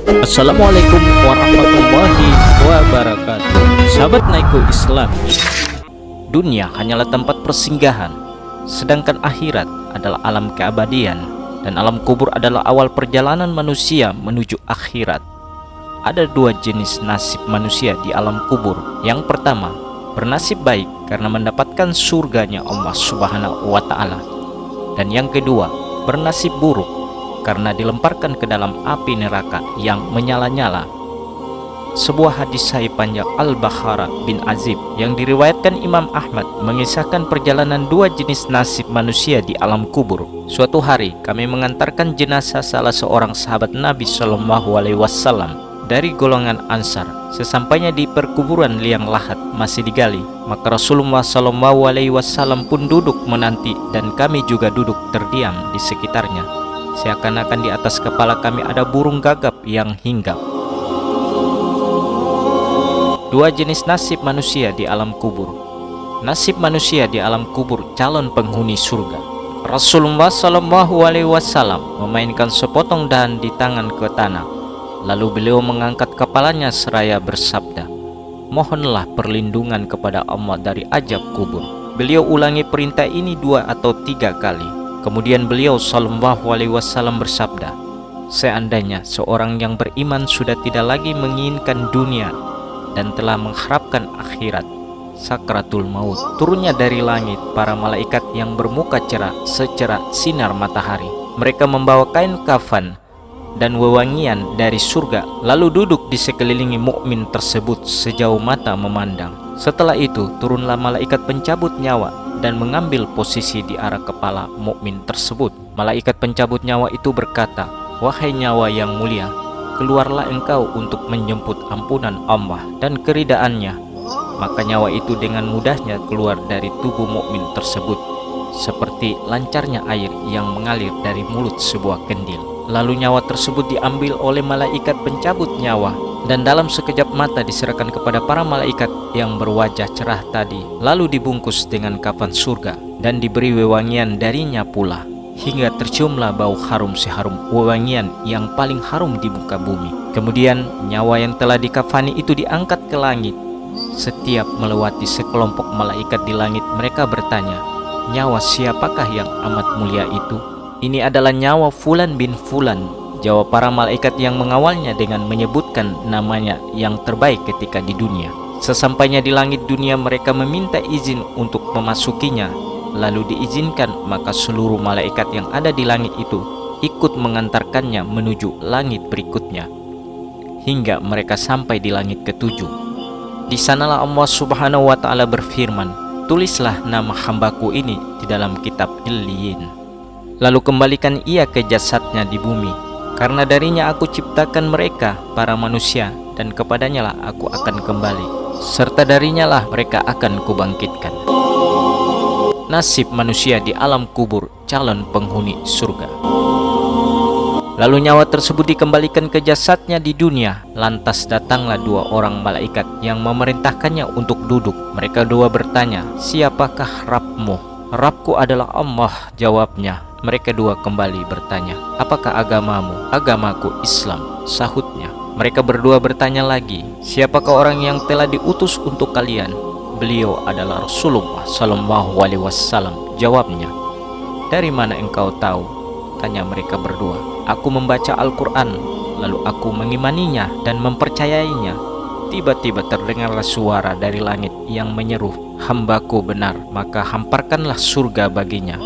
Assalamualaikum warahmatullahi wabarakatuh. Sahabat Naiko Islam, dunia hanyalah tempat persinggahan, sedangkan akhirat adalah alam keabadian, dan alam kubur adalah awal perjalanan manusia menuju akhirat. Ada dua jenis nasib manusia di alam kubur. Yang pertama, bernasib baik karena mendapatkan surganya Allah Subhanahu wa Ta'ala, dan yang kedua, bernasib buruk karena dilemparkan ke dalam api neraka yang menyala-nyala. Sebuah hadis sahih panjang Al-Bakhara bin Azib yang diriwayatkan Imam Ahmad mengisahkan perjalanan dua jenis nasib manusia di alam kubur. Suatu hari kami mengantarkan jenazah salah seorang sahabat Nabi Shallallahu Alaihi Wasallam dari golongan Ansar. Sesampainya di perkuburan liang lahat masih digali, maka Rasulullah Shallallahu Alaihi Wasallam pun duduk menanti, dan kami juga duduk terdiam di sekitarnya. Seakan-akan di atas kepala kami ada burung gagap yang hinggap. Dua jenis nasib manusia di alam kubur. Nasib manusia di alam kubur calon penghuni surga. Rasulullah Shallallahu Alaihi Wasallam memainkan sepotong dahan di tangan ke tanah. Lalu beliau mengangkat kepalanya seraya bersabda, "Mohonlah perlindungan kepada Allah dari azab kubur." Beliau ulangi perintah ini 2 atau 3 kali. Kemudian beliau Shallallahu Alaihi Wasallam bersabda, "Seandainya seorang yang beriman sudah tidak lagi menginginkan dunia dan telah mengharapkan akhirat, sakratul maut, turunnya dari langit para malaikat yang bermuka cerah secerah sinar matahari. Mereka membawa kain kafan dan wewangian dari surga, lalu duduk di sekelilingi mukmin tersebut sejauh mata memandang. Setelah itu turunlah malaikat pencabut nyawa dan mengambil posisi di arah kepala mukmin tersebut. Malaikat pencabut nyawa itu berkata, "Wahai nyawa yang mulia, keluarlah engkau untuk menjemput ampunan Allah dan keridaannya." Maka nyawa itu dengan mudahnya keluar dari tubuh mukmin tersebut, seperti lancarnya air yang mengalir dari mulut sebuah kendil. Lalu nyawa tersebut diambil oleh malaikat pencabut nyawa, dan dalam sekejap mata diserahkan kepada para malaikat yang berwajah cerah tadi, lalu dibungkus dengan kafan surga dan diberi wewangian darinya pula, hingga terciumlah bau harum seharum wewangian yang paling harum di muka bumi. Kemudian nyawa yang telah dikafani itu diangkat ke langit. Setiap melewati sekelompok malaikat di langit, mereka bertanya, "Nyawa siapakah yang amat mulia itu?" "Ini adalah nyawa Fulan bin Fulan," jawab para malaikat yang mengawalnya dengan menyebutkan namanya yang terbaik ketika di dunia. Sesampainya di langit dunia, mereka meminta izin untuk memasukinya. Lalu diizinkan, maka seluruh malaikat yang ada di langit itu ikut mengantarkannya menuju langit berikutnya, hingga mereka sampai di langit ketujuh. Di sanalah Allah Subhanahu wa Ta'ala berfirman, "Tulislah nama hambaku ini di dalam kitab Illiyin. Lalu kembalikan ia ke jasadnya di bumi, karena darinya aku ciptakan mereka, para manusia, dan kepadanya lah aku akan kembali, serta darinya lah mereka akan kubangkitkan." Nasib manusia di alam kubur calon penghuni surga. Lalu nyawa tersebut dikembalikan ke jasadnya di dunia. Lantas datanglah 2 orang malaikat yang memerintahkannya untuk duduk. Mereka 2 bertanya, "Siapakah Rabbmu?" "Rabbku adalah Allah," jawabnya. Mereka 2 kembali bertanya, "Apakah agamamu?" "Agamaku Islam," sahutnya. Mereka berdua bertanya lagi, "Siapakah orang yang telah diutus untuk kalian?" "Beliau adalah Rasulullah Sallallahu Alaihi Wasallam," jawabnya. "Dari mana engkau tahu?" tanya mereka berdua. "Aku membaca Al-Quran, lalu aku mengimaninya dan mempercayainya." Tiba-tiba terdengarlah suara dari langit yang menyeru, "Hambaku benar, maka hamparkanlah surga baginya.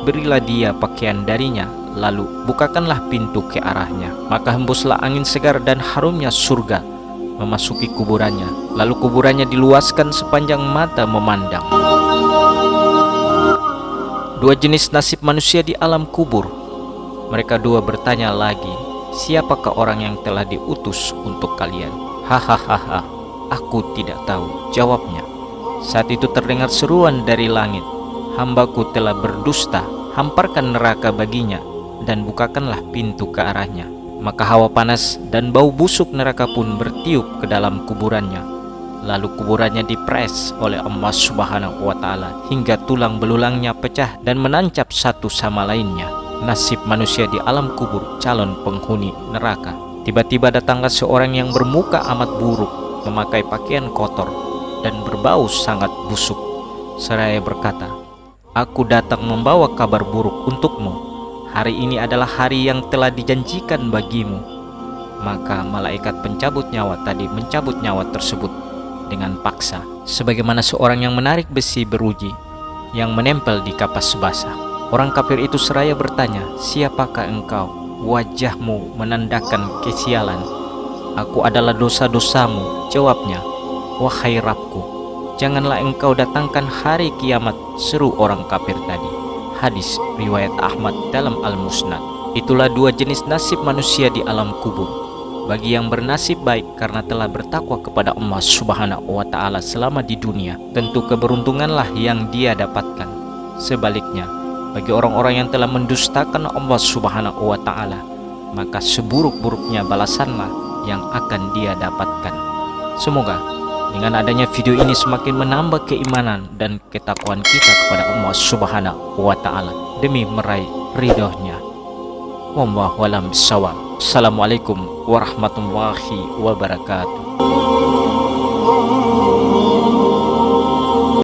Berilah dia pakaian darinya, lalu bukakanlah pintu ke arahnya." Maka hembuslah angin segar dan harumnya surga memasuki kuburannya. Lalu kuburannya diluaskan sepanjang mata memandang. Dua jenis nasib manusia di alam kubur. Mereka 2 bertanya lagi, "Siapakah orang yang telah diutus untuk kalian?" "Hahaha, aku tidak tahu," jawabnya. Saat itu terdengar seruan dari langit, "Hambaku telah berdusta, hamparkan neraka baginya dan bukakanlah pintu ke arahnya." Maka hawa panas dan bau busuk neraka pun bertiup ke dalam kuburannya. Lalu kuburannya dipres oleh Allah Subhanahu wa Ta'ala hingga tulang belulangnya pecah dan menancap satu sama lainnya. Nasib manusia di alam kubur calon penghuni neraka. Tiba-tiba datanglah seorang yang bermuka amat buruk, memakai pakaian kotor, dan berbau sangat busuk. Seraya berkata, "Aku datang membawa kabar buruk untukmu. Hari ini adalah hari yang telah dijanjikan bagimu." Maka malaikat pencabut nyawa tadi mencabut nyawa tersebut dengan paksa, sebagaimana seorang yang menarik besi beruji yang menempel di kapas basah. Orang kafir itu seraya bertanya, "Siapakah engkau?" Wajahmu menandakan kesialan. "Aku adalah dosa-dosamu," jawabnya. "Wahai Rabbku, janganlah engkau datangkan hari kiamat," seru orang kafir tadi. Hadis riwayat Ahmad dalam Al-Musnad. Itulah dua jenis nasib manusia di alam kubur. Bagi yang bernasib baik karena telah bertakwa kepada Allah Subhanahu wa Ta'ala selama di dunia, tentu keberuntunganlah yang dia dapatkan. Sebaliknya, bagi orang-orang yang telah mendustakan Allah Subhanahu wa Ta'ala, maka seburuk-buruknya balasanlah yang akan dia dapatkan. Semoga dengan adanya video ini semakin menambah keimanan dan ketakwaan kita kepada Allah Subhanahu wa Ta'ala demi meraih ridhonya. Wallahu a'lam bishawab. Assalamualaikum warahmatullahi wabarakatuh.